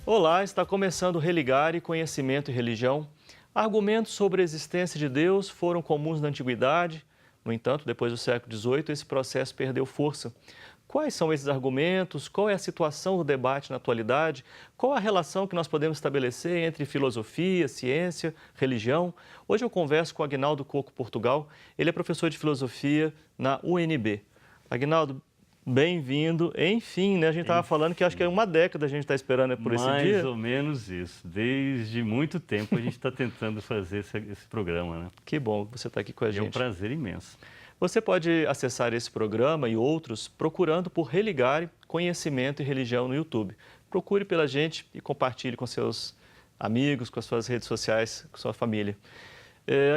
Olá, está começando Religare, Conhecimento e Religião. Argumentos sobre a existência de Deus foram comuns na antiguidade. No entanto, depois do século XVIII, esse processo perdeu força. Quais são esses argumentos? Qual é a situação do debate na atualidade? Qual a relação que nós podemos estabelecer entre filosofia, ciência, religião? Hoje eu converso com Aguinaldo Coco Portugal. Ele é professor de filosofia na UNB. Aguinaldo, bem-vindo. Enfim, né? A gente estava falando que acho que é uma década a gente está esperando por esse dia. Mais ou menos isso. Desde muito tempo a gente está tentando fazer esse programa, né? Que bom que você está aqui com a gente. É um prazer imenso. Você pode acessar esse programa e outros procurando por Religare, Conhecimento e Religião no YouTube. Procure pela gente e compartilhe com seus amigos, com as suas redes sociais, com sua família.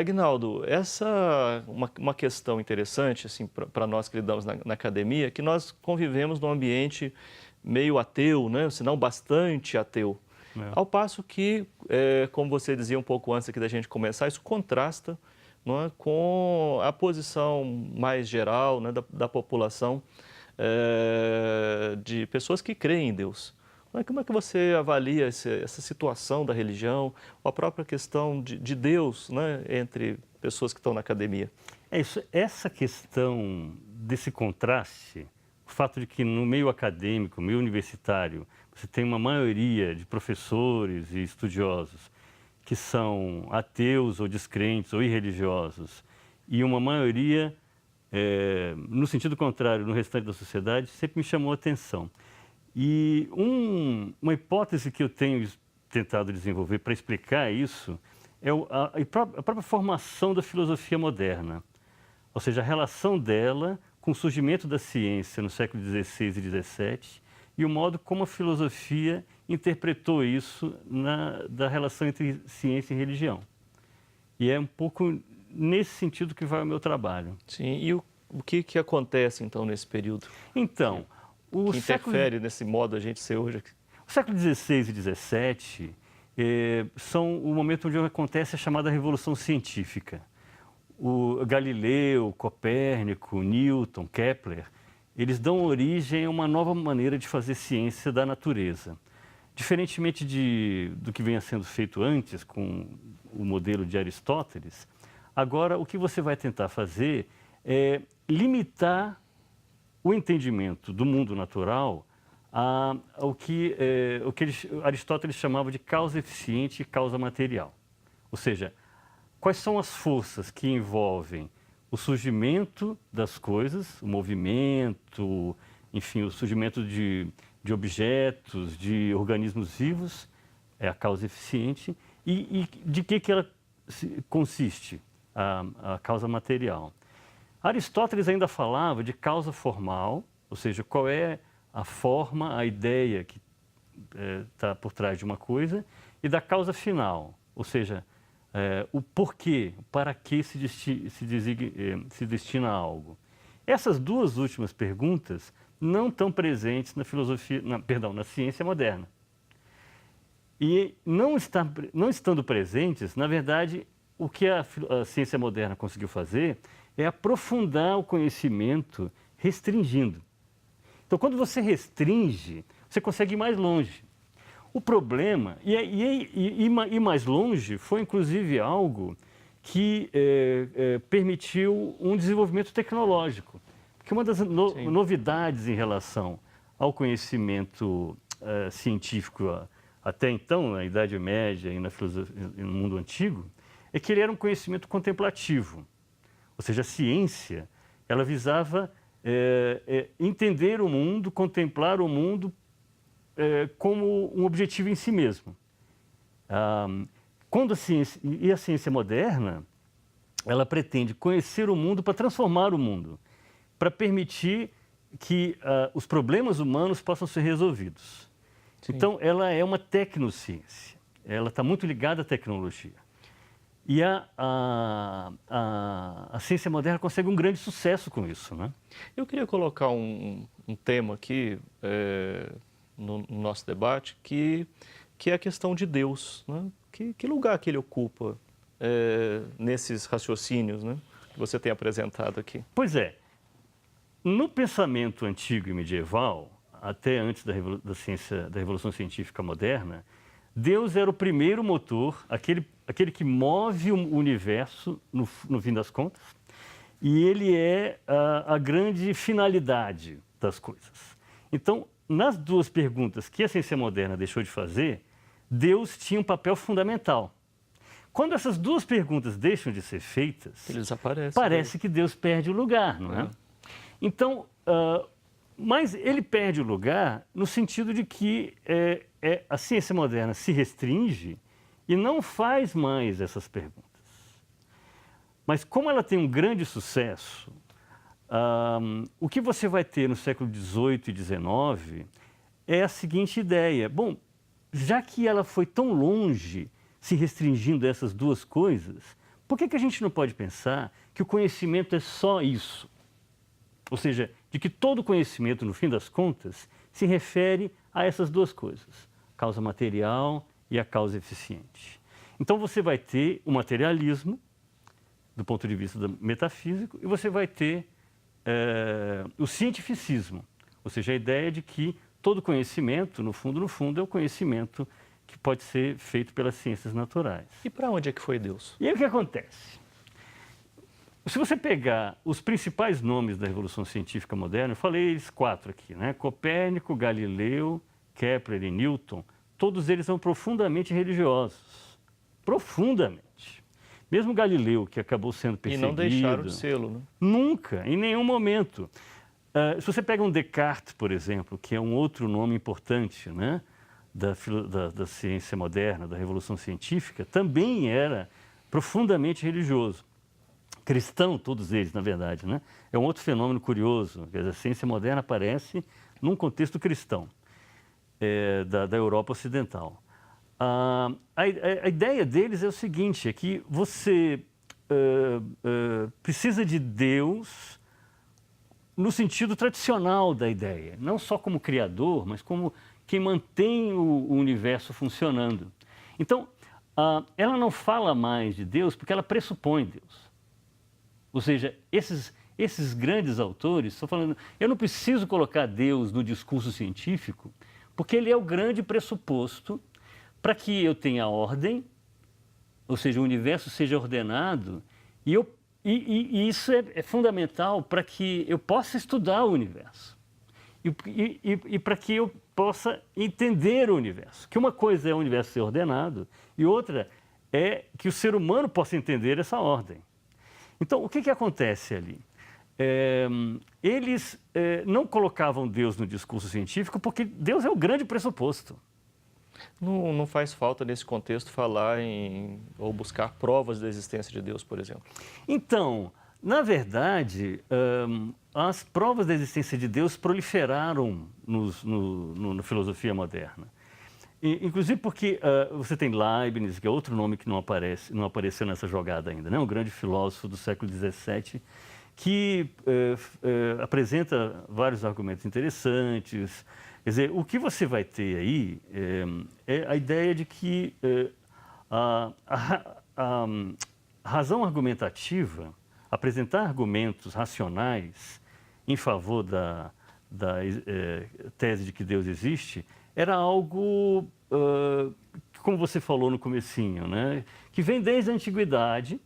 Aguinaldo, essa uma questão interessante assim, para nós que lidamos na academia, que nós convivemos num ambiente meio ateu, né? Se não bastante ateu. É. Ao passo que, como você dizia um pouco antes aqui da gente começar, isso contrasta, não é, com a posição mais geral, né, da população, de pessoas que creem em Deus. Como é que você avalia essa situação da religião, ou a própria questão de Deus, né, entre pessoas que estão na academia? Essa questão desse contraste, o fato de que no meio acadêmico, meio universitário, você tem uma maioria de professores e estudiosos que são ateus ou descrentes ou irreligiosos, e uma maioria, no sentido contrário, no restante da sociedade, sempre me chamou a atenção. E uma hipótese que eu tenho tentado desenvolver para explicar isso é a própria formação da filosofia moderna, ou seja, a relação dela com o surgimento da ciência no século XVI e XVII e o modo como a filosofia interpretou isso da relação entre ciência e religião. E é um pouco nesse sentido que vai o meu trabalho. Sim, e o que acontece então nesse período? Então, que interfere nesse modo a gente ser hoje? O século XVI e XVII são o momento onde acontece a chamada Revolução Científica. O Galileu, Copérnico, Newton, Kepler, eles dão origem a uma nova maneira de fazer ciência da natureza. Diferentemente do que vinha sendo feito antes com o modelo de Aristóteles, agora o que você vai tentar fazer é limitar o entendimento do mundo natural ao que Aristóteles chamava de causa eficiente e causa material. Ou seja, quais são as forças que envolvem o surgimento das coisas, o movimento, enfim, o surgimento de objetos, de organismos vivos, é a causa eficiente, e de que ela consiste, a causa material. Aristóteles ainda falava de causa formal, ou seja, qual é a forma, a ideia que está por trás de uma coisa, e da causa final, ou seja, o porquê, para que se destina a algo. Essas duas últimas perguntas não estão presentes na filosofia, na ciência moderna. E não estando presentes, na verdade, o que a ciência moderna conseguiu fazer é aprofundar o conhecimento restringindo. Então, quando você restringe, você consegue ir mais longe. O problema, e mais longe, foi inclusive algo que permitiu um desenvolvimento tecnológico. Porque uma das novidades em relação ao conhecimento científico até então, na Idade Média e no mundo antigo, é que ele era um conhecimento contemplativo. Ou seja, a ciência, ela visava entender o mundo, contemplar o mundo como um objetivo em si mesmo. Quando a ciência moderna, ela pretende conhecer o mundo para transformar o mundo, para permitir que os problemas humanos possam ser resolvidos. Sim. Então, ela é uma tecnociência, ela está muito ligada à tecnologia. E a ciência moderna consegue um grande sucesso com isso, né? Eu queria colocar um tema aqui no nosso debate, que é a questão de Deus, né? Que lugar que ele ocupa nesses raciocínios, né, que você tem apresentado aqui? Pois é. No pensamento antigo e medieval, até antes da ciência, da Revolução Científica moderna, Deus era o primeiro motor, aquele que move o universo, no fim das contas, e ele é a grande finalidade das coisas. Então, nas duas perguntas que a ciência moderna deixou de fazer, Deus tinha um papel fundamental. Quando essas duas perguntas deixam de ser feitas, Ele desaparece. parece que Deus perde o lugar, não é? Então, mas ele perde o lugar no sentido de que a ciência moderna se restringe e não faz mais essas perguntas. Mas como ela tem um grande sucesso, o que você vai ter no século XVIII e XIX é a seguinte ideia. Bom, já que ela foi tão longe se restringindo a essas duas coisas, por que a gente não pode pensar que o conhecimento é só isso? Ou seja, de que todo conhecimento, no fim das contas, se refere a essas duas coisas, a causa material e a causa eficiente. Então você vai ter o materialismo, do ponto de vista metafísico, e você vai ter o cientificismo, ou seja, a ideia de que todo conhecimento, no fundo, é o conhecimento que pode ser feito pelas ciências naturais. E para onde é que foi Deus? E aí o que acontece? Se você pegar os principais nomes da Revolução Científica Moderna, eu falei eles 4 aqui, né? Copérnico, Galileu, Kepler e Newton, todos eles são profundamente religiosos. Profundamente. Mesmo Galileu, que acabou sendo perseguido... E não deixaram de sê-lo, né? Nunca, em nenhum momento. Se você pega um Descartes, por exemplo, que é um outro nome importante, né, da ciência moderna, da Revolução Científica, também era profundamente religioso. Cristão, todos eles, na verdade, né? É um outro fenômeno curioso. Quer dizer, a ciência moderna aparece num contexto cristão, da Europa Ocidental. A ideia deles é o seguinte, é que você precisa de Deus no sentido tradicional da ideia, não só como criador, mas como quem mantém o universo funcionando. Então, ela não fala mais de Deus porque ela pressupõe Deus. Ou seja, esses grandes autores estão falando, eu não preciso colocar Deus no discurso científico, porque ele é o grande pressuposto para que eu tenha ordem, ou seja, o universo seja ordenado, e isso é fundamental para que eu possa estudar o universo e para que eu possa entender o universo. Que uma coisa é o universo ser ordenado e outra é que o ser humano possa entender essa ordem. Então, o que acontece ali? Eles não colocavam Deus no discurso científico porque Deus é o grande pressuposto. Não faz falta, nesse contexto, falar ou buscar provas da existência de Deus, por exemplo? Então, na verdade, as provas da existência de Deus proliferaram na filosofia moderna. Inclusive porque você tem Leibniz, que é outro nome que não apareceu nessa jogada ainda, né? Um grande filósofo do século XVII, que apresenta vários argumentos interessantes. Quer dizer, o que você vai ter aí é a ideia de que a razão argumentativa, apresentar argumentos racionais em favor da tese de que Deus existe, era algo, como você falou no comecinho, né, que vem desde a antiguidade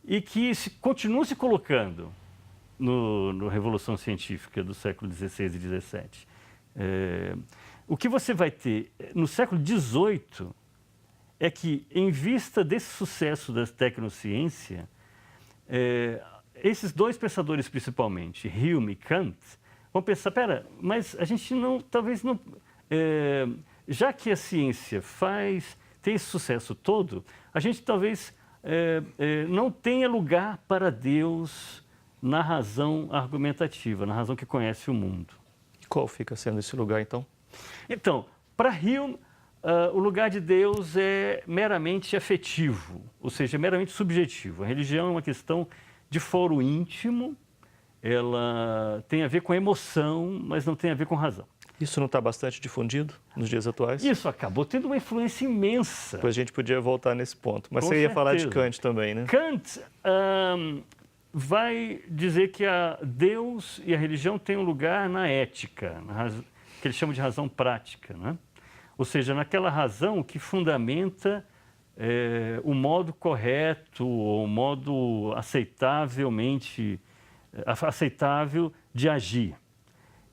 e que continua se colocando na Revolução Científica do século XVI e XVII. O que você vai ter no século XVIII é que, em vista desse sucesso da tecnociência, esses dois pensadores principalmente, Hume e Kant, vão pensar, mas a gente talvez não... já que a ciência tem esse sucesso todo, a gente talvez não tenha lugar para Deus na razão argumentativa, na razão que conhece o mundo. Qual fica sendo esse lugar, então? Então, para Hume, o lugar de Deus é meramente afetivo, ou seja, meramente subjetivo. A religião é uma questão de foro íntimo, ela tem a ver com emoção, mas não tem a ver com razão. Isso não está bastante difundido nos dias atuais? Isso acabou tendo uma influência imensa. Depois a gente podia voltar nesse ponto. Mas Com você ia certeza. falar de Kant também, né? Kant vai dizer que Deus e a religião têm um lugar na ética, que ele chama de razão prática, né? Ou seja, naquela razão que fundamenta o modo correto, o modo aceitável de agir.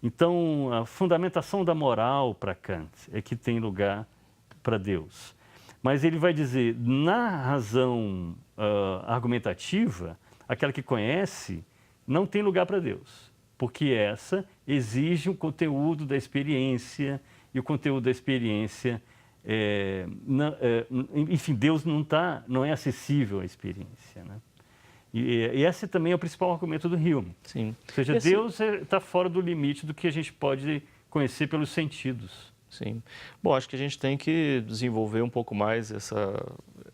Então, a fundamentação da moral para Kant é que tem lugar para Deus. Mas ele vai dizer, na razão argumentativa, aquela que conhece, não tem lugar para Deus, porque essa exige um conteúdo da experiência, e o conteúdo da experiência, enfim, Deus não é acessível à experiência, né? E esse também é o principal argumento do Hume. Sim. Ou seja, Deus está fora do limite do que a gente pode conhecer pelos sentidos. Sim. Bom, acho que a gente tem que desenvolver um pouco mais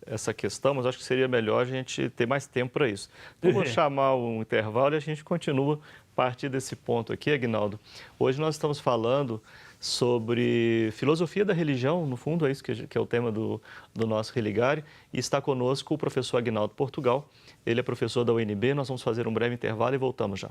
essa questão, mas acho que seria melhor a gente ter mais tempo para isso. Então, eu vou chamar um intervalo e a gente continua a partir desse ponto aqui, Aguinaldo. Hoje nós estamos falando sobre filosofia da religião, no fundo é isso que é o tema do nosso Religare, e está conosco o professor Aguinaldo Portugal. Ele é professor da UNB, nós vamos fazer um breve intervalo e voltamos já.